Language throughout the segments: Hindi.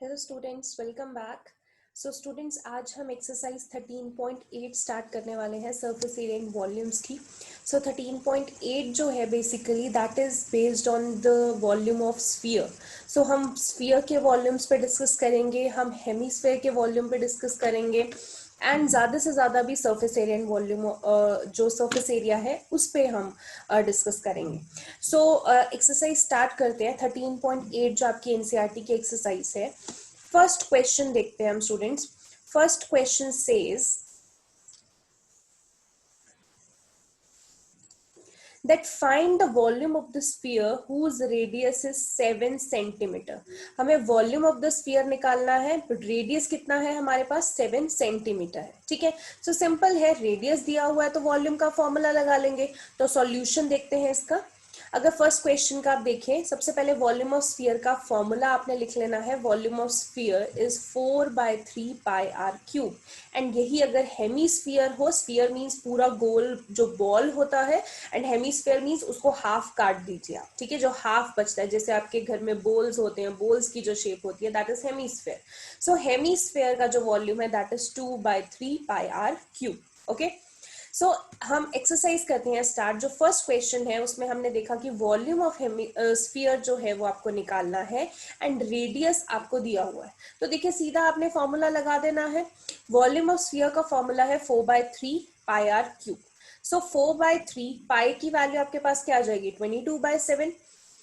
Hello students, welcome back. So students, आज हम एक्सरसाइज 13.8 स्टार्ट करने वाले हैं सरफेस एरिया इन वॉल्यूम्स की। सो 13.8 जो है basically that is based on the volume of sphere. So हम स्फीयर के वॉल्यूम्स पे डिस्कस करेंगे, हम हेमीस्फीयर के वॉल्यूम पे डिस्कस करेंगे एंड ज़्यादा से ज़्यादा भी सरफेस एरिया एंड वॉल्यूम जो सरफेस एरिया है उस पर हम डिस्कस करेंगे। सो एक्सरसाइज स्टार्ट करते हैं। 13.8 जो आपकी एनसीईआरटी की एक्सरसाइज है, फर्स्ट क्वेश्चन देखते हैं हम students. First question says that find the volume of the sphere whose radius is 7 centimetre. हमें वॉल्यूम ऑफ द स्फीयर निकालना है, बट रेडियस कितना है हमारे पास 7 सेंटीमीटर है। ठीक है, सो सिंपल है, रेडियस दिया हुआ है तो वॉल्यूम का फॉर्मूला लगा लेंगे। तो सॉल्यूशन देखते हैं इसका। अगर फर्स्ट क्वेश्चन का आप देखें, सबसे पहले वॉल्यूम ऑफ स्फीयर का फॉर्मूला आपने लिख लेना है। Volume of sphere is 4/3 pi are cube. And यही अगर हेमीस्फीयर हो, स्फीयर मीन्स पूरा गोल जो बॉल होता है, एंड हेमीस्फीयर मीन्स उसको हाफ काट दीजिए आप। ठीक है, जो हाफ बचता है, जैसे आपके घर में बोल्स होते हैं, बोल्स की जो शेप होती है that is hemisphere. So hemisphere का जो वॉल्यूम है that is 2/3 pi are cube. Okay, so हम एक्सरसाइज करते हैं स्टार्ट। जो फर्स्ट क्वेश्चन है उसमें हमने देखा कि वॉल्यूम ऑफ स्फीयर जो है वो आपको निकालना है एंड रेडियस आपको दिया हुआ है। तो देखिए, सीधा आपने फॉर्मूला लगा देना है। वॉल्यूम ऑफ स्फीयर का फॉर्मूला है 4/3 pi are cube. So 4/3 pi की वैल्यू आपके पास क्या आ जाएगी, 22/7।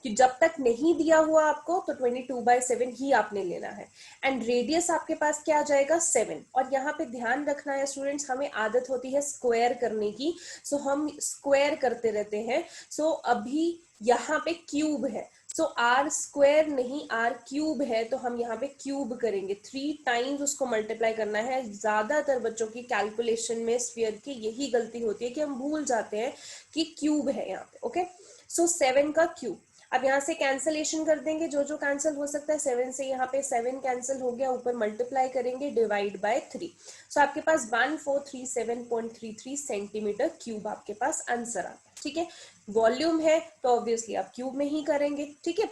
कि जब तक नहीं दिया हुआ आपको तो 22/7 ही आपने लेना है। एंड रेडियस आपके पास क्या आ जाएगा, 7। और यहाँ पे ध्यान रखना है स्टूडेंट्स, हमें आदत होती है स्क्वायर करने की, सो हम स्क्वायर करते रहते हैं। सो अभी यहाँ पे क्यूब है, सो आर स्क्वायर नहीं आर क्यूब है, तो हम यहाँ पे क्यूब करेंगे। 3 टाइम्स उसको मल्टीप्लाई करना है। ज्यादातर बच्चों की कैलकुलेशन में स्फीयर की यही गलती होती है कि हम भूल जाते हैं कि क्यूब है यहाँ पे। ओके, सो 7 का क्यूब। अब यहाँ से कैंसलेशन कर देंगे, जो जो कैंसिल हो सकता है। 7 से यहाँ पे 7 कैंसिल हो गया, ऊपर मल्टीप्लाई करेंगे, डिवाइड बाय 3। सो आपके पास 1437.33 सेंटीमीटर क्यूब आपके पास आंसर आता है। ठीक है, वॉल्यूम है तो ऑब्वियसली आप क्यूब में ही करेंगे। ठीक है,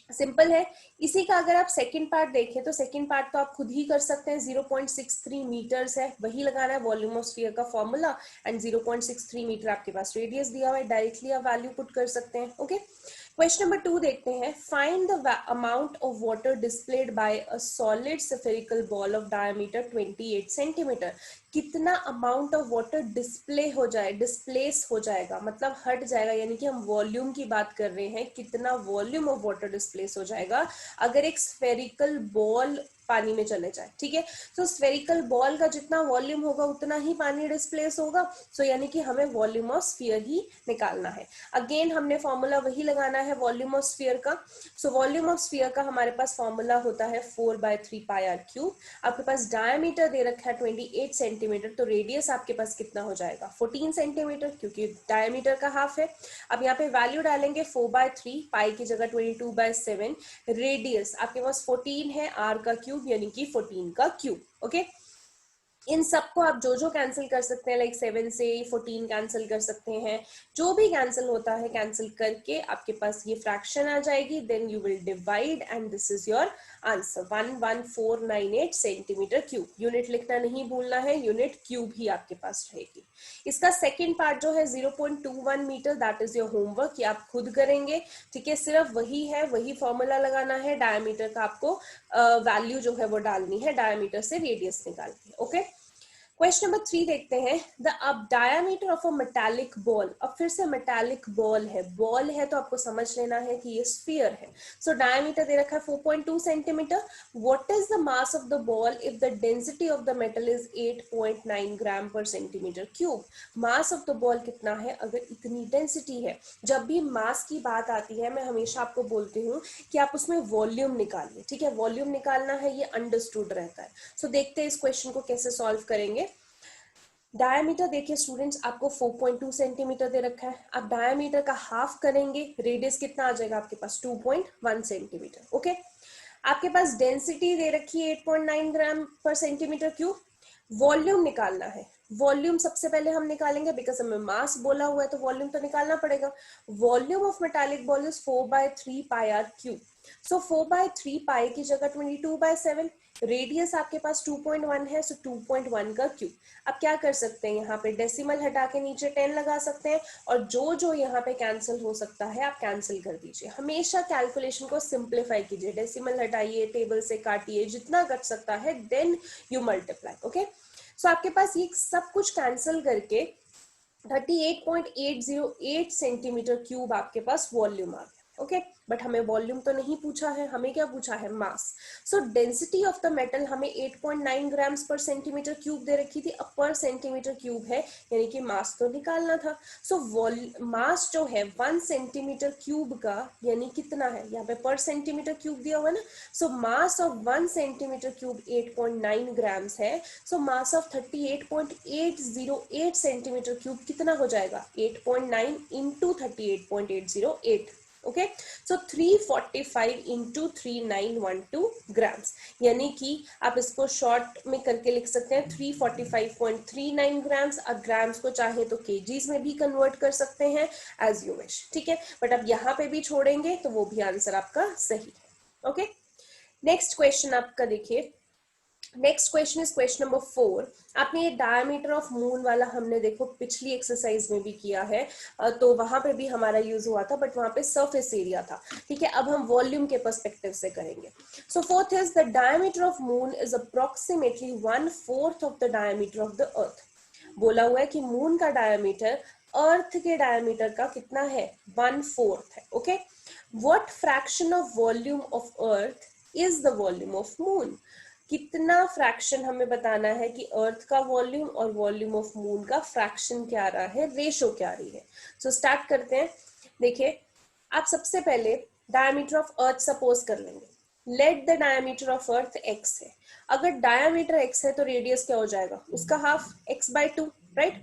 सिंपल है। इसी का अगर आप सेकंड पार्ट देखें तो सेकंड पार्ट तो आप खुद ही कर सकते हैं। 0.63 मीटर्स है, वही लगाना है वॉल्यूम ऑफ स्फीयर का फॉर्मूला। एंड 0.63 मीटर आपके पास रेडियस दिया हुआ है, डायरेक्टली आप वैल्यू पुट कर सकते हैं। ओके, क्वेश्चन नंबर 2 देखते हैं। Find the amount of water displayed bye a solid spherical ball of diameter 28 centimetre. कितना अमाउंट ऑफ वाटर डिस्प्ले हो जाए, डिस्प्लेस हो जाएगा, मतलब हट जाएगा, यानी कि हम वॉल्यूम की बात कर रहे हैं। कितना वॉल्यूम ऑफ वाटर डिस्प्लेस हो जाएगा अगर एक स्फेरिकल बॉल पानी में चले जाए। ठीक है, तो स्फेरिकल बॉल का जितना वॉल्यूम होगा उतना ही पानी डिस्प्लेस होगा। सो यानी कि हमें वॉल्यूम ऑफ स्फीयर ही निकालना है। अगेन हमने फॉर्मूला वही लगाना है वॉल्यूम ऑफ स्फीयर का। सो वॉल्यूम ऑफ स्फीयर का हमारे पास फॉर्मूला होता है 4/3 पाई आर क्यूब। आपके पास डायमीटर दे रखा है 28 सेंटीमीटर, तो रेडियस आपके पास कितना हो जाएगा, 14 सेंटीमीटर, क्योंकि डायमीटर का हाफ है। अब यहाँ पे वैल्यू डालेंगे 4/3, पाई की जगह 22/7। रेडियस आपके पास 14 है, आर का क्यूब यानी कि 14 का क्यूब। ओके, इन सबको आप जो जो कैंसिल कर सकते हैं, लाइक 7 से 14 कैंसिल कर सकते हैं। जो भी कैंसिल होता है कैंसिल करके आपके पास ये फ्रैक्शन आ जाएगी। Then you will divide and this is your answer, 11498 centimetre cube. Unit लिखना नहीं भूलना है, यूनिट क्यूब ही आपके पास रहेगी। इसका सेकेंड पार्ट जो है 0.21 metre, that is your homework, ये आप खुद करेंगे। ठीक है, सिर्फ वही है, वही फॉर्मूला लगाना है। डायमीटर का आपको वैल्यू जो है वो डालनी है, डायमीटर से रेडियस निकाल के। ओके, क्वेश्चन नंबर 3 देखते हैं। द अब diameter of a metallic ball. अब फिर से मेटालिक बॉल है, बॉल है तो आपको समझ लेना है कि ये स्फीयर है। सो डायमीटर दे रखा है 4.2 centimetre. What is the mass of the ball if the density of the metal is 8.9 ग्राम पर centimetre cube. Mass of the ball कितना है अगर इतनी डेंसिटी है। जब भी मास की बात आती है मैं हमेशा आपको बोलती हूँ कि आप उसमें वॉल्यूम निकालिए। ठीक है, वॉल्यूम निकालना है, ये अंडरस्टूड रहता है। सो देखते हैं इस क्वेश्चन को कैसे सॉल्व करेंगे। डायमीटर देखिए स्टूडेंट्स, आपको 4.2 सेंटीमीटर दे रखा है। आप डायमीटर का हाफ करेंगे, रेडियस कितना आ जाएगा आपके पास, 2.1 सेंटीमीटर। ओके, आपके पास डेंसिटी दे रखी है 8.9 ग्राम पर सेंटीमीटर क्यूब। वॉल्यूम निकालना है, वॉल्यूम सबसे पहले हम निकालेंगे, बिकॉज हमें मास बोला हुआ है तो वॉल्यूम तो निकालना पड़ेगा। Volume of metallic ball is 4/3 pi are cube. So 4/3 pi की जगह 22/7, रेडियस आपके पास 2.1 है, सो 2.1 का क्यूब। अब क्या कर सकते हैं, यहाँ पे डेसिमल हटा के नीचे 10 लगा सकते हैं, और जो जो यहाँ पे कैंसिल हो सकता है आप कैंसिल कर दीजिए। हमेशा कैलकुलेशन को सिंप्लीफाई कीजिए, डेसिमल हटाइए, टेबल से काटिए, जितना कट सकता है, देन यू मल्टीप्लाई। ओके, सो आपके पास ये सब कुछ कैंसिल करके 38.808 सेंटीमीटर क्यूब आपके पास वॉल्यूम आ गया। ओके, बट हमें वॉल्यूम तो नहीं पूछा है, हमें क्या पूछा है, mass. So density of the metal हमें 8.9 ग्राम्स पर सेंटीमीटर क्यूब दे रखी थी, अब पर सेंटीमीटर क्यूब है, यानी कि मास तो निकालना था। सो मास जो है 1 सेंटीमीटर क्यूब का, यानी कितना है, यहाँ पे पर सेंटीमीटर क्यूब दिया हुआ है ना। So mass of 1 centimetre cube 8.9 grams है। So mass of 38.808 centimetre cube कितना हो जाएगा, 8.9 into 38.808। Okay, so 345 into 3912 grams, यानी कि आप इसको शॉर्ट में करके लिख सकते हैं 345.39 ग्राम्स। अब ग्राम्स को चाहे तो केजीज में भी कन्वर्ट कर सकते हैं, एज यू विश, ठीक है, बट अब यहाँ पे भी छोड़ेंगे तो वो भी आंसर आपका सही है। ओके, नेक्स्ट क्वेश्चन आपका देखिए, next question is question number 4। आपने ये डायमीटर ऑफ मून वाला हमने देखो पिछली एक्सरसाइज में भी किया है, तो वहां पे भी हमारा यूज हुआ था, बट वहां पे सरफेस एरिया था। ठीक है, अब हम वॉल्यूम के पर्सपेक्टिव से करेंगे। So fourth is the diameter of moon is approximately 1/4 of the diameter of the earth. बोला हुआ है कि मून का डायमीटर अर्थ के डायमीटर का कितना है, 1/4 है। Okay, what fraction of volume of earth is the volume of moon. कितना फ्रैक्शन हमें बताना है कि अर्थ का वॉल्यूम और वॉल्यूम ऑफ मून का फ्रैक्शन क्या आ रहा है, रेशो क्या आ रही है। सो स्टार्ट करते हैं। देखिए, आप सबसे पहले डायमीटर ऑफ अर्थ सपोज कर लेंगे। Let the diameter of earth x है। अगर डायमीटर x है तो रेडियस क्या हो जाएगा, उसका हाफ, x/2, राइट।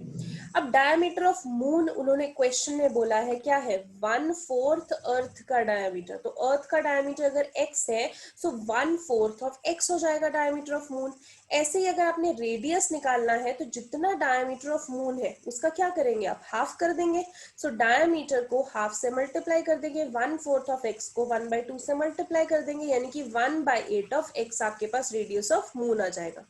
अब डायमीटर ऑफ मून उन्होंने क्वेश्चन में बोला है क्या है, 1/4 अर्थ का डायमीटर। तो अर्थ का डायमीटर अगर x है, सो 1/4 ऑफ x हो जाएगा डायमीटर ऑफ मून। ऐसे ही अगर आपने रेडियस निकालना है तो जितना डायमीटर ऑफ मून है उसका क्या करेंगे, आप हाफ कर देंगे। सो डायमीटर को हाफ से मल्टीप्लाई कर देंगे, 1/4 ऑफ x को 1/2 से मल्टीप्लाई कर देंगे, यानी कि 1/8 ऑफ x आपके पास रेडियस ऑफ मून आ जाएगा।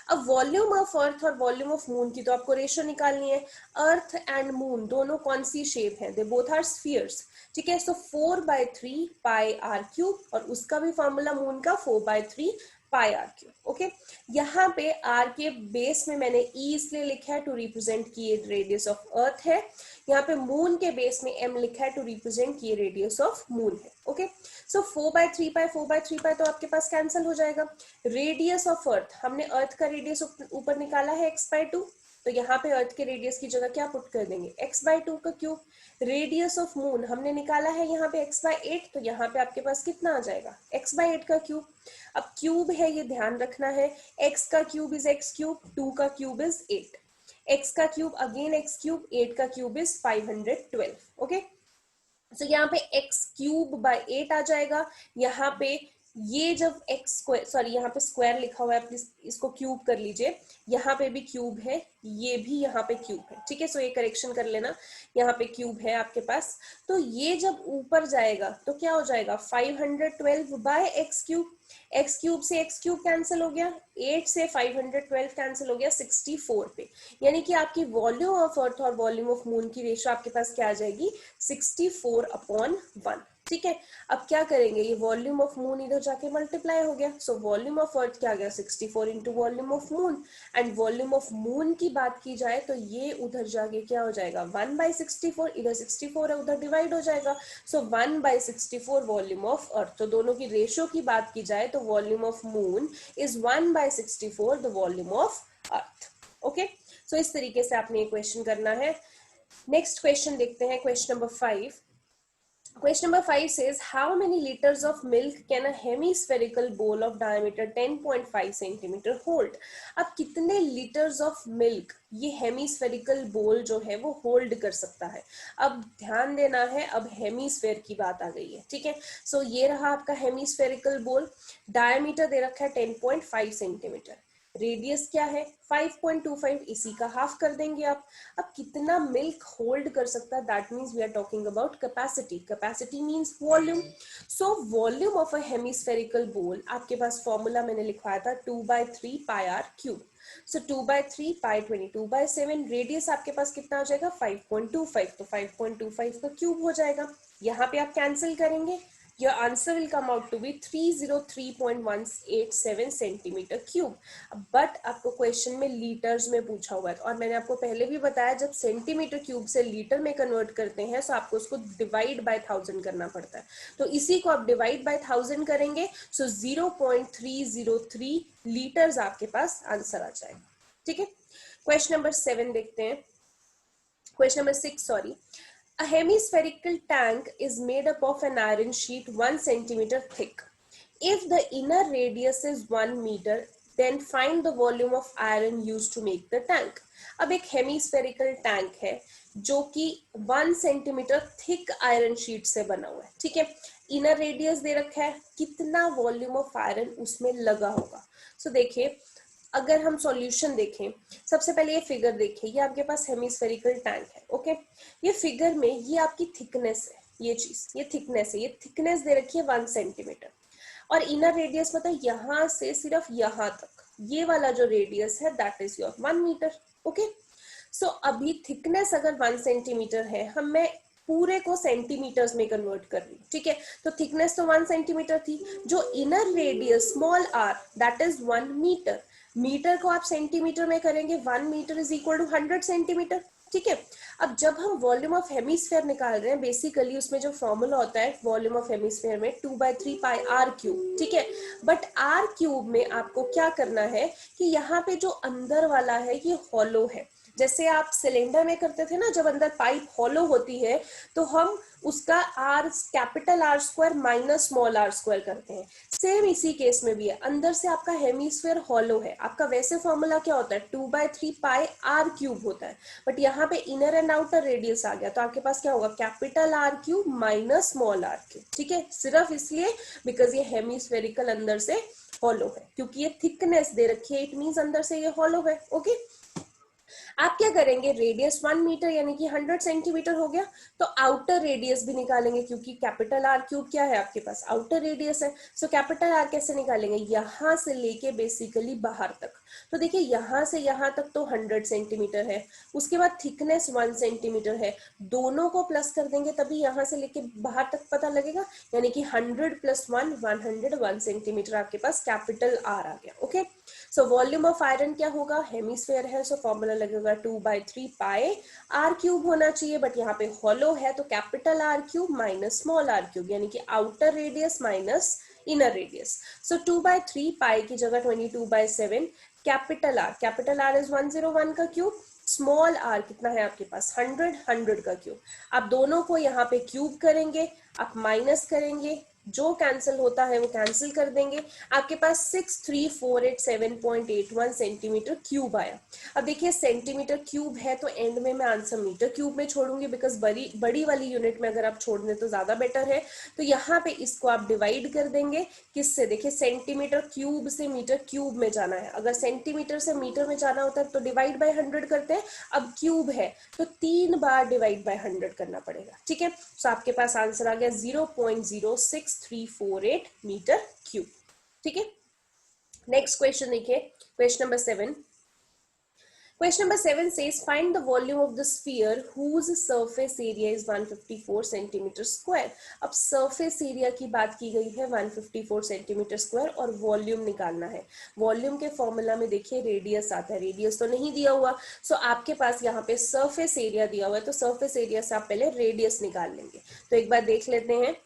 अब वॉल्यूम ऑफ अर्थ और वॉल्यूम ऑफ मून की तो आपको रेशो निकालनी है। अर्थ एंड मून दोनों कौन सी शेप है, दे बोथ आर स्फीयर्स। ठीक है, सो 4/3 पाई आर क्यूब, और उसका भी फॉर्मूला मून का 4/3 पाई आर क्यूब। ओके, यहाँ पे आर के बेस में मैंने ई इसलिए लिखा है टू रिप्रेजेंट की ये रेडियस ऑफ अर्थ है। यहाँ पे मून के बेस में एम लिखा है टू रिप्रेजेंट की ये रेडियस ऑफ मून है। ओके, सो 4/3 पाई 4/3 पाई तो आपके पास कैंसिल हो जाएगा। रेडियस ऑफ अर्थ, हमने अर्थ का रेडियस ऊपर निकाला है x/2, तो यहाँ पे अर्थ के रेडियस की जगह क्या पुट कर देंगे, x/2 का क्यूब। रेडियस ऑफ मून हमने निकाला है यहाँ पे x/8, तो यहाँ पे आपके पास कितना आ जाएगा, x/8 का क्यूब। अब क्यूब है, ये ध्यान रखना है, x का क्यूब इज x क्यूब, 2 का क्यूब इज 8, x का क्यूब अगेन x क्यूब, 8 का क्यूब इज 512। ओके, तो यहाँ पे x³/8 आ जाएगा। यहाँ पे ये जब x स्क्वायर, सॉरी यहाँ पे स्क्वायर लिखा हुआ है, प्लीज इसको क्यूब कर लीजिए। यहाँ पे भी क्यूब है, ये भी यहाँ पे क्यूब है, ठीक है। सो ये करेक्शन कर लेना, यहाँ पे क्यूब है आपके पास। तो ये जब ऊपर जाएगा तो क्या हो जाएगा, 512/x³। एक्स क्यूब से एक्स क्यूब कैंसिल हो गया, 8 से 512 कैंसिल हो गया, 64 पे। यानी कि आपकी वॉल्यूम ऑफ अर्थ और वॉल्यूम ऑफ मून की रेशो आपके पास क्या आ जाएगी, 64/1। ठीक है, अब क्या करेंगे, ये वॉल्यूम ऑफ मून इधर जाके मल्टीप्लाई हो गया। सो वॉल्यूम ऑफ अर्थ क्या आ गया, 64 into volume of moon. And volume of moon की बात की जाए तो ये उधर जाके क्या हो जाएगा, 1/64, इधर 64 है, उधर डिवाइड हो जाएगा। So 1/64 volume of earth. तो दोनों की रेशो की बात की जाए तो volume of moon is 1/64 the volume of earth. Okay, so इस तरीके से आपने ये क्वेश्चन करना है। नेक्स्ट क्वेश्चन देखते हैं, question number 5। Question number 5 says, how many liters of milk can a hemispherical bowl of diameter 10.5 centimeter hold? अब कितने liters of milk ये hemispherical bowl जो है वो hold कर सकता है। अब ध्यान देना है, अब हेमीस्फेयर की बात आ गई है, ठीक है। सो ये रहा आपका हेमीस्फेरिकल बोल, डायमीटर दे रखा है 10.5 सेंटीमीटर, रेडियस क्या है 5.25, इसी का हाफ कर देंगे आप। अब कितना मिल्क होल्ड कर सकता है, that means we are talking about capacity. Capacity means volume. So volume of a hemispherical bowl, आपके पास फॉर्मूला मैंने लिखवाया था 2/3 pi are cube. So 2/3 pi 22/7, radius आपके पास कितना हो जाएगा 5.25, तो 5.25 का क्यूब हो जाएगा। यहाँ पे आप कैंसिल करेंगे, your answer will come out to be 303.187 centimetre cube. But आपको क्वेश्चन में लीटर्स में पूछा हुआ है, और मैंने आपको पहले भी बताया जब सेंटीमीटर क्यूब से लीटर में कन्वर्ट करते हैं तो आपको उसको डिवाइड बाय 1000 करना पड़ता है। तो इसी को आप डिवाइड बाय 1000 करेंगे, सो 0.303 लीटर्स आपके पास आंसर आ जाएगा। ठीक है, क्वेश्चन नंबर 7 देखते हैं। Question number 6, sorry. A hemispherical tank is made up of an iron sheet 1 centimeter thick. If the inner radius is 1 meter, then find the volume of iron used to make the tank. अब एक हेमिस्फेरिकल टैंक है जो कि 1 सेंटीमीटर थिक आयरन शीट से बना हुआ है। ठीक है, इनर रेडियस दे रखा है, कितना वॉल्यूम ऑफ आयरन उसमें लगा होगा। सो देखिए, अगर हम सॉल्यूशन देखें, सबसे पहले ये फिगर देखिए, ये आपके पास हेमिस्फेरिकल टैंक है। ओके, ये फिगर में ये आपकी थिकनेस है, ये चीज, ये थिकनेस है, ये थिकनेस दे रखी है 1 सेंटीमीटर, और इनर रेडियस मतलब यहाँ से सिर्फ यहाँ तक, ये वाला जो रेडियस है that is your 1 metre. Okay, so अभी थिकनेस अगर 1 सेंटीमीटर है, हम मैं पूरे को सेंटीमीटर्स में कन्वर्ट कर रही हूँ। ठीक है, तो थिकनेस तो 1 सेंटीमीटर थी, जो inner radius small R that is 1 metre. Metre को आप सेंटीमीटर में करेंगे, 1 metre is equal to 100 centimetre. ठीक है, अब जब हम वॉल्यूम ऑफ हेमिस्फेयर निकाल रहे हैं, बेसिकली उसमें जो फॉर्मूला होता है वॉल्यूम ऑफ हेमिस्फेयर में 2/3 पाई आर क्यूब। ठीक है, बट आर क्यूब में आपको क्या करना है कि यहाँ पे जो अंदर वाला है ये हॉलो है। जैसे आप सिलेंडर में करते थे ना, जब अंदर पाइप हॉलो होती है तो हम उसका R capital R square minus small R square करते हैं। सेम इसी केस में भी है, अंदर से आपका हेमिस्फेयर हॉलो है। आपका वैसे फॉर्मूला क्या होता है 2/3 पाई आर क्यूब होता है, बट यहाँ पे इनर एंड आउटर रेडियस आ गया, तो आपके पास क्या होगा capital are cube minus small are cube. ठीक है, सिर्फ इसलिए बिकॉज ये हेमिस्फेरिकल अंदर से हॉलो है, क्योंकि ये थिकनेस दे रखी है, इट मीन्स अंदर से ये हॉलो है। ओके, आप क्या करेंगे, रेडियस 1 मीटर यानी कि 100 सेंटीमीटर हो गया, तो आउटर रेडियस भी निकालेंगे, क्योंकि कैपिटल आर क्यूब क्या है आपके पास आउटर रेडियस है। सो कैपिटल आर कैसे निकालेंगे, यहां से लेके बेसिकली बाहर तक। तो देखिए यहां से यहां तक तो 100 सेंटीमीटर है, उसके बाद थिकनेस 1 सेंटीमीटर है, दोनों को प्लस कर देंगे तभी यहां से लेके बाहर तक पता लगेगा, यानी कि 100 + 1 101 सेंटीमीटर आपके पास कैपिटल आर आ गया। Okay, so volume of iron क्या होगा, हेमिस्फेयर है, सो फॉर्मूला लगेगा 2/3 पाई आर क्यूब होना चाहिए, बट यहाँ पे हॉलो है तो capital are cube minus small are cube, यानी कि outer radius minus inner radius. So 2/3 pi की जगह 22/7, कैपिटल आर इज 101 का क्यूब, स्मॉल आर कितना है आपके पास 100 का क्यूब। आप दोनों को यहाँ पे क्यूब करेंगे, आप माइनस करेंगे, जो कैंसिल होता है वो कैंसिल कर देंगे, आपके पास 63487.81 सेंटीमीटर क्यूब आया। अब देखिए सेंटीमीटर क्यूब है तो एंड में मैं आंसर मीटर क्यूब में छोड़ूंगी, बिकॉज बड़ी वाली यूनिट में अगर आप छोड़ दें तो ज्यादा बेटर है। तो यहाँ पे इसको आप डिवाइड कर देंगे किससे, देखिए सेंटीमीटर क्यूब से मीटर क्यूब में जाना है, अगर सेंटीमीटर से मीटर में जाना होता है तो डिवाइड बाय 100 करते हैं, अब क्यूब है तो 3 बार डिवाइड बाय 100 करना पड़ेगा। ठीक है, तो आपके पास आंसर आ गया 0.06348 मीटर क्यूब। ठीक है, नेक्स्ट क्वेश्चन देखिए, question number 7। Question number 7 says find the volume of the sphere whose surface area is 154 centimeter square. अब surface area की बात की गई है 154 centimeter square और वॉल्यूम निकालना है। वॉल्यूम के फॉर्मूला में देखिए रेडियस आता है, रेडियस तो नहीं दिया हुआ, सो आपके पास यहाँ पे surface area दिया हुआ है, तो surface area से आप पहले रेडियस निकाल लेंगे। तो एक बार देख लेते हैं,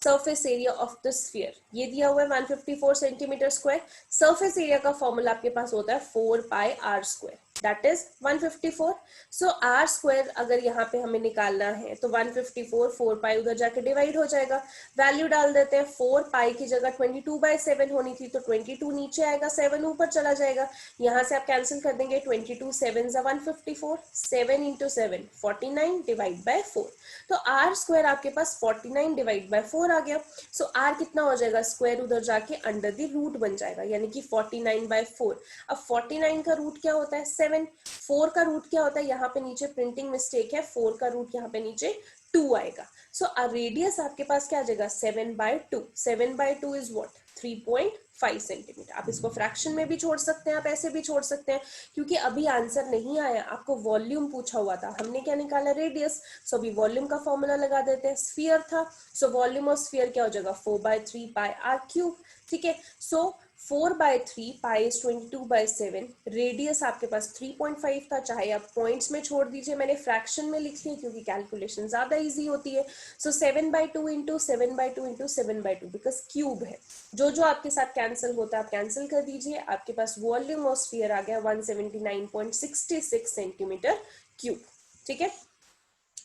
surface area of the sphere ये दिया हुआ है 154 सेंटीमीटर स्क्वायर। सरफेस एरिया का फॉर्मूला आपके पास होता है 4 pi r square. That is 154। So r square अगर यहाँ पे हमें निकालना है तो 154 4 पाई उधर जाके डिवाइड हो जाएगा, वैल्यू डाल देते हैं। 4 पाई की जगह 22/7 होनी थी तो 22 नीचे आएगा, 7 ऊपर चला जाएगा, यहाँ से आप कैंसिल कर देंगे। 22 7 ज़ा 154, 7 इंटू 7 49 डिवाइड बाय 4। तो आर स्क्वायर आपके पास 49 डिवाइड बाय 4 आ गया। सो आर कितना हो जाएगा, स्क्वायर उधर जाके अंडर द रूट बन जाएगा, यानी कि 49/4। अब 49 का रूट क्या होता है 7, 4 का रूट क्या होता है, यहाँ पे नीचे प्रिंटिंग मिस्टेक है, 4 का रूट यहाँ पे नीचे 2 आएगा। सो रेडियस आपके पास क्या आ जाएगा 7/2। 7/2 इज व्हाट 3.5 सेंटीमीटर। आप इसको फ्रैक्शन में भी छोड़ सकते हैं, आप ऐसे भी छोड़ सकते हैं, क्योंकि अभी आंसर नहीं आया, आपको वॉल्यूम पूछा हुआ था, हमने क्या निकाला रेडियस। सो अभी वॉल्यूम का फॉर्मूला लगा देते हैं, स्फीयर था, सो वॉल्यूम ऑफ स्फीयर क्या हो जाएगा 4/3 पाई आर क्यूब। ठीक है, सो 4/3 पाई इज 22/7, रेडियस आपके पास 3.5 था, चाहे आप पॉइंट्स में छोड़ दीजिए, मैंने फ्रैक्शन में लिख लिया क्योंकि कैलकुलेशन ज्यादा इजी होती है। सो 7/2 इंटू 7/2 इंटू 7/2 बिकॉज क्यूब है, जो जो आपके साथ कैंसिल होता है आप कैंसिल कर दीजिए, आपके पास वॉल्यूम ऑफ स्फीयर आ गया 179.66 सेंटीमीटर क्यूब। ठीक है,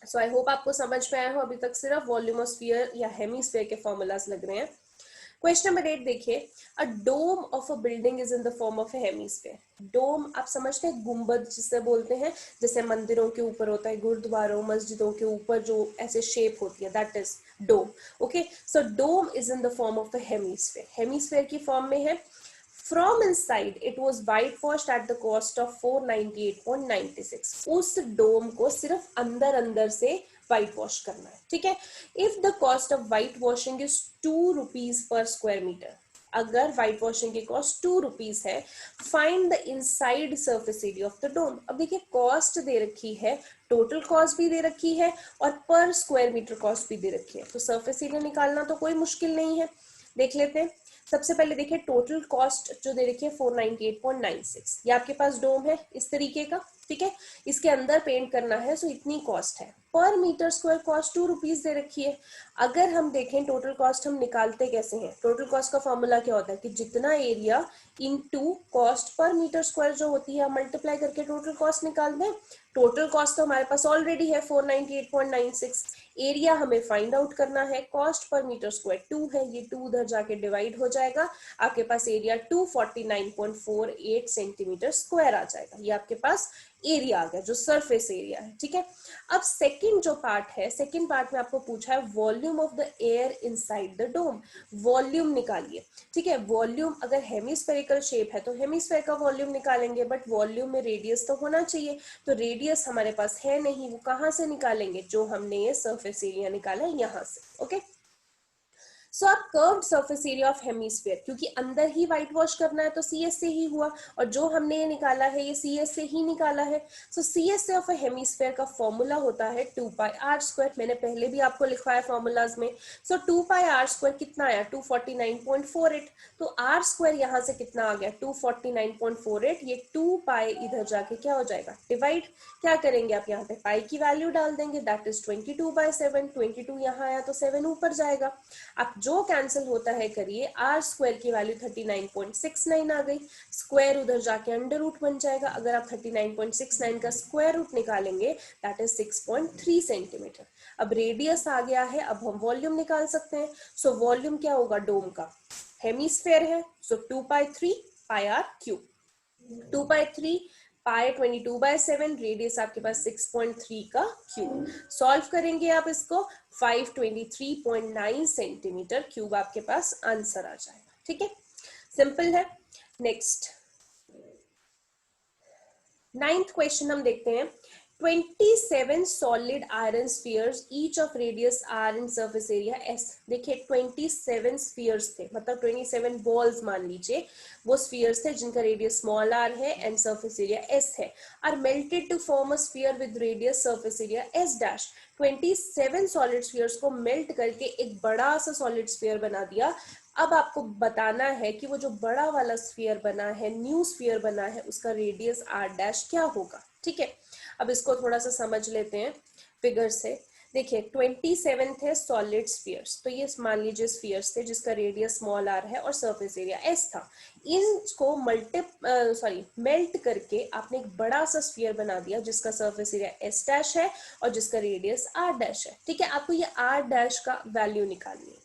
सो आई होप आपको समझ में आया हो, अभी तक सिर्फ वॉल्यूम ऑफ स्फीयर या हेमीस्फीयर के फॉर्मूलाज लग रहे हैं। क्वेश्चन नंबर 8 देखिए, a dome of a building is in the form of a hemisphere. Dome आप समझते हैं, गुंबद जिसे बोलते हैं, जैसे मंदिरों के ऊपर होता है, गुरुद्वारों मस्जिदों के ऊपर जो ऐसे शेप होती है, that is dome. Okay, so dome is in the form of a hemisphere, hemisphere की फॉर्म में है। From inside it was whitewashed at the cost of 498.96। उस डोम को सिर्फ अंदर अंदर से व्हाइट वॉश करना है। ठीक है, if the cost of white washing is 2 rupees per square metre, अगर व्हाइट वॉशिंग की कॉस्ट 2 रुपीज है, find the inside surface area of the dome. अब देखिए कॉस्ट दे रखी है, टोटल कॉस्ट भी दे रखी है और पर स्क्वायर मीटर कॉस्ट भी दे रखी है, तो सरफेस एरिया निकालना तो कोई मुश्किल नहीं है। देख लेते हैं, सबसे पहले देखिए टोटल कॉस्ट जो दे रखी है 498.96, ये आपके पास डोम है इस तरीके का। ठीक है, इसके अंदर पेंट करना है, सो इतनी कॉस्ट है। पर मीटर स्क्वायर कॉस्ट 2 रुपीज दे रखी है। अगर हम देखें टोटल कॉस्ट हम निकालते कैसे हैं, टोटल कॉस्ट का फॉर्मूला क्या होता है कि जितना area into cost per metre square जो होती है मल्टीप्लाई करके टोटल कॉस्ट निकाल दें। टोटल कॉस्ट तो हमारे पास ऑलरेडी है 498.96, एरिया हमें फाइंड आउट करना है, कॉस्ट पर मीटर स्क्वायर 2 है, ये 2 उधर जाके डिवाइड हो जाएगा, आपके पास एरिया 249.48 सेंटीमीटर स्क्वायर आ जाएगा, ये आपके पास एरिया आ गया जो सरफेस एरिया है। ठीक है, अब सेकंड जो पार्ट है, सेकंड पार्ट में आपको पूछा है volume of the air inside the dome, volume निकालिए। ठीक है, वॉल्यूम अगर हेमिस्फेरिकल शेप है तो हेमिस्फेयर का वॉल्यूम निकालेंगे, बट वॉल्यूम में रेडियस तो होना चाहिए, तो रेडियस हमारे पास है नहीं, वो कहां से निकालेंगे, जो हमने ये सरफेस एरिया निकाला है यहां से। ओके, सो आप curved surface area of hemisphere, क्योंकि अंदर ही व्हाइट वॉश करना है तो सीएस से ही हुआ, और जो हमने ये निकाला है ये सीएस से ही निकाला है। सो सीएस ऑफ अ हेमीस्फीयर का फॉर्मूला होता है 2 पाई आर स्क्वायर, मैंने पहले भी आपको लिखवाया फॉर्मूलाज में। सो 2 पाई आर स्क्वायर कितना आया 249.48, तो आर स्क्वायर यहाँ से कितना आ गया 249.48, ये 2 पाई इधर जाके क्या हो जाएगा डिवाइड, क्या करेंगे आप यहाँ पे पाई की वैल्यू डाल देंगे, दैट इज 22/7, 22 यहाँ आया तो 7 ऊपर जाएगा, आप जो कैंसिल होता है करिए, आर स्क्वायर की वैल्यू 39.69 आ गई, स्क्वायर उधर जाके अंडर रूट बन जाएगा, अगर आप 39.69 का स्क्वायर रूट निकालेंगे दैट इज 6.3 सेंटीमीटर। अब रेडियस आ गया है, अब हम वॉल्यूम निकाल सकते हैं। सो वॉल्यूम क्या होगा डोम का, हेमीस्फेयर है, सो 2/3 pi are cube, 2/3 pi 22/7, radius आपके पास 6.3 का क्यूब, सॉल्व करेंगे आप इसको 523.9 सेंटीमीटर क्यूब आपके पास आंसर आ जाएगा। ठीक है, सिंपल है। नेक्स्ट 9th क्वेश्चन हम देखते हैं, 27 solid iron spheres each of radius r and surface area s। देखिए 27 spheres थे, मतलब 27 balls मान लीजिए, वो spheres थे जिनका radius small r है and surface area s है, are melted to form a sphere with radius surface area s dash। 27 solid spheres को मेल्ट करके एक बड़ा सा solid sphere बना दिया। अब आपको बताना है कि वो जो बड़ा वाला स्फीयर बना है, न्यू स्फीयर बना है, उसका रेडियस r डैश क्या होगा। ठीक है, अब इसको थोड़ा सा समझ लेते हैं फिगर से। देखिए 27 है सॉलिड स्फीयर्स, तो ये मान लीजिए स्फीयर्स थे जिसका रेडियस स्मॉल आर है और सरफेस एरिया एस था। इनको मेल्ट करके आपने एक बड़ा सा स्फीयर बना दिया जिसका सरफेस एरिया एस डैश है और जिसका रेडियस आर डैश है। ठीक है, आपको ये आर डैश का वैल्यू निकालनी है।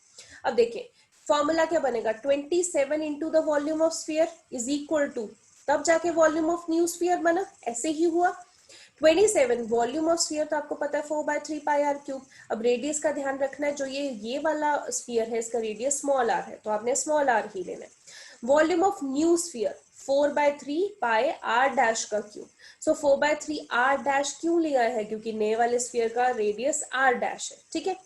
अब देखिए फॉर्मूला क्या बनेगा, 27 into the volume of sphere is equal to, तब जाके वॉल्यूम ऑफ न्यू स्फीयर बना, ऐसे ही हुआ। 27 वॉल्यूम ऑफ स्फीयर तो आपको पता है 4/3 पाई आर क्यूब। अब रेडियस का ध्यान रखना है, जो ये वाला स्फीयर है इसका रेडियस स्मॉल आर है तो आपने स्मॉल आर ही लेना है। Volume of new sphere 4/3 pi R dash का क्यूब। सो 4/3 आर डैश क्यों लिया है, क्योंकि नए वाले स्फीयर का रेडियस आर डैश है। ठीक है,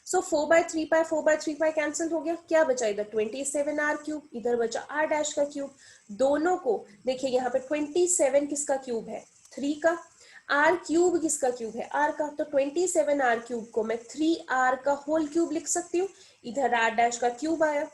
सो 4/3 पाई कैंसिल हो गया, क्या बचा इधर 27 आर क्यूब, इधर बचा आर डैश का क्यूब। दोनों को देखिए यहाँ पे 27 किसका क्यूब है, 3 का। आर क्यूब किसका क्यूब है, आर का, तो 27 आर क्यूब को मैं 3 आर का होल क्यूब लिख सकती हूँ। इधर आर डैश का क्यूब आया,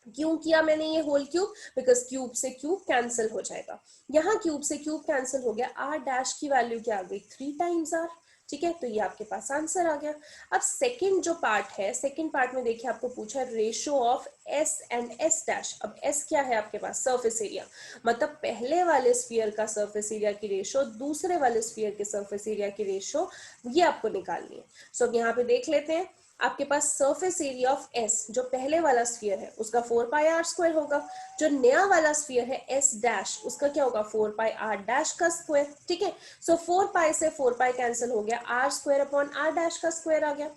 क्यों किया मैंने ये होल क्यूब, बिकॉज क्यूब से क्यूब कैंसिल हो जाएगा। यहाँ क्यूब से क्यूब कैंसिल हो गया, आर डैश की वैल्यू क्या आ गई, 3 टाइम्स आर। ठीक है, तो ये आपके पास आंसर आ गया। अब सेकंड जो पार्ट है, सेकंड पार्ट में देखिए आपको पूछा ratio of S and S dash. अब एस क्या है आपके पास, सरफेस एरिया, मतलब पहले वाले स्फीयर का सरफेस एरिया की रेशो दूसरे वाले स्फीयर के सरफेस एरिया की रेशो, ये आपको निकालनी है। सो अब यहाँ पे देख लेते हैं, आपके पास सरफेस एरिया ऑफ एस जो पहले वाला स्फीयर है उसका 4 पाई आर स्क्वायर होगा, जो नया वाला स्फीयर है एस डैश उसका क्या होगा 4 पाई आर डैश का स्क्वायर। ठीक है, सो 4 पाई से 4 पाई कैंसिल हो गया, R square upon R dash का स्क्वायर आ गया।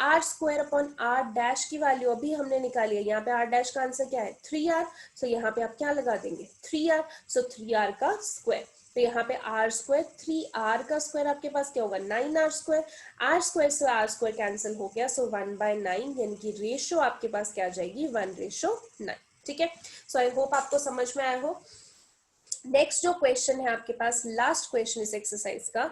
R square upon R dash की वैल्यू अभी हमने निकाली है, यहाँ पे आर डैश का आंसर क्या है 3r। सो यहाँ पे आप क्या लगा देंगे 3r, सो 3r का स्क्वायर। तो यहाँ पे आर स्क्वायर 3r का स्क्वायर आपके पास क्या होगा 9r स्क्वायर। आर स्क्वायर से आर स्क्वायर कैंसिल हो गया, सो 1/9 यानी कि रेशो आपके पास क्या आ जाएगी 1:9। ठीक है, सो आई होप आपको समझ में आया हो। नेक्स्ट जो क्वेश्चन है आपके पास, लास्ट क्वेश्चन इस एक्सरसाइज का,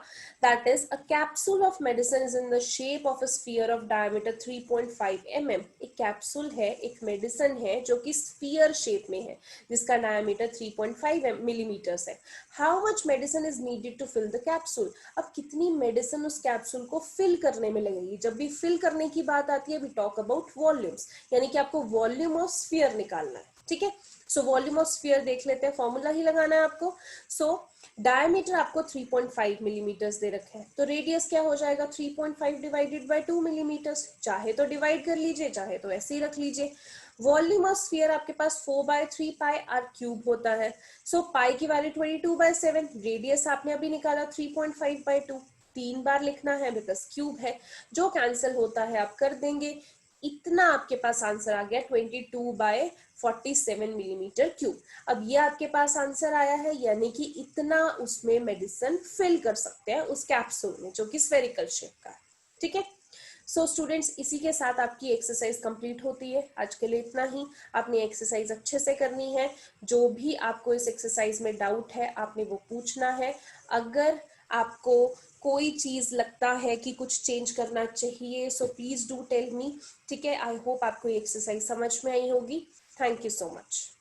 that is a capsule of medicine is in the shape of a sphere of diameter 3.5 mm। एक कैप्सूल है, एक मेडिसिन है जो कि स्फीयर शेप में है जिसका डायमीटर 3.5 मिलीमीटर्स है। How much medicine is needed to fill the capsule. अब कितनी मेडिसिन उस कैप्सूल को फिल करने में लगेगी। जब भी फिल करने की बात आती है वी टॉक अबाउट वॉल्यूम्स, यानी कि आपको वॉल्यूम ऑफ स्फीयर निकालना है। ठीक है, सो वॉल्यूम ऑफ स्फीयर देख लेते हैं, फॉर्मूला ही लगाना है आपको। सो डायमीटर आपको 3.5 मिलीमीटर्स दे रखे हैं, तो रेडियस क्या हो जाएगा 3.5 डिवाइडेड बाय 2 मिलीमीटर्स। चाहे तो डिवाइड कर लीजिए, चाहे तो ऐसे ही रख लीजिए। वॉल्यूम ऑफ स्फीयर आपके पास 4/3 पाई आर क्यूब होता है। सो पाई की वैल्यू 22/7, रेडियस आपने अभी निकाला 3.5/2, 3 बार लिखना है बिकॉज क्यूब है, जो कैंसिल होता है आप कर देंगे। इतना आपके पास आंसर आ गया 22/47 मिलीमीटर क्यूब। अब ये आपके पास आंसर आया है, यानी कि इतना उसमें मेडिसिन फिल कर सकते हैं उस कैप्सूल में जो कि स्फेरिकल शेप का है। ठीक है, सो स्टूडेंट्स इसी के साथ आपकी एक्सरसाइज कंप्लीट होती है। आज के लिए इतना ही। आपने एक्सरसाइज अच्छे से करनी है, जो भी आपको इस एक्सरसाइज में डाउट है आपने वो पूछना है। अगर आपको कोई चीज लगता है कि कुछ चेंज करना चाहिए so please do tell me. ठीक है, आई होप आपको ये एक्सरसाइज समझ में आई होगी। Thank you so much.